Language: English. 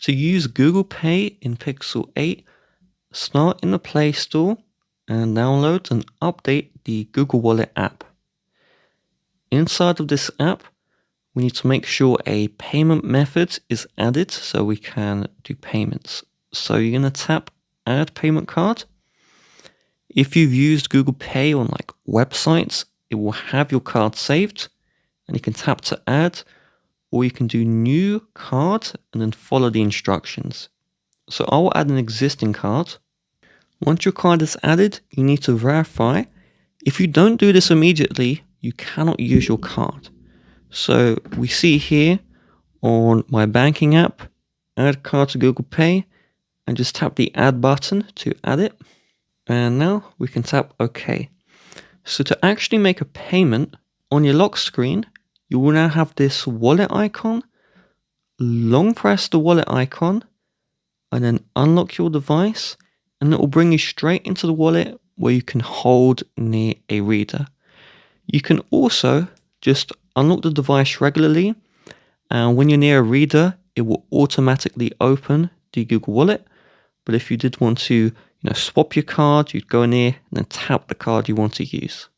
To use Google Pay in Pixel 8, start in the Play Store and download and update the Google Wallet app. Inside of this app, we need to make sure a payment method is added so we can do payments. So you're going to tap Add Payment Card. If you've used Google Pay on like websites, it will have your card saved and you can tap to add, or you can do new card and then follow the instructions. So I will add an existing card. Once your card is added, you need to verify. If you don't do this immediately, you cannot use your card. So we see here on my banking app, add card to Google Pay, and just tap the add button to add it. And now we can tap OK. So to actually make a payment, on your lock screen, you will now have this wallet icon. Long press the wallet icon and then unlock your device, and it will bring you straight into the wallet where you can hold near a reader. You can also just unlock the device regularly, and when you're near a reader, it will automatically open the Google Wallet. But if you did want to swap your card, you'd go near and then tap the card you want to use.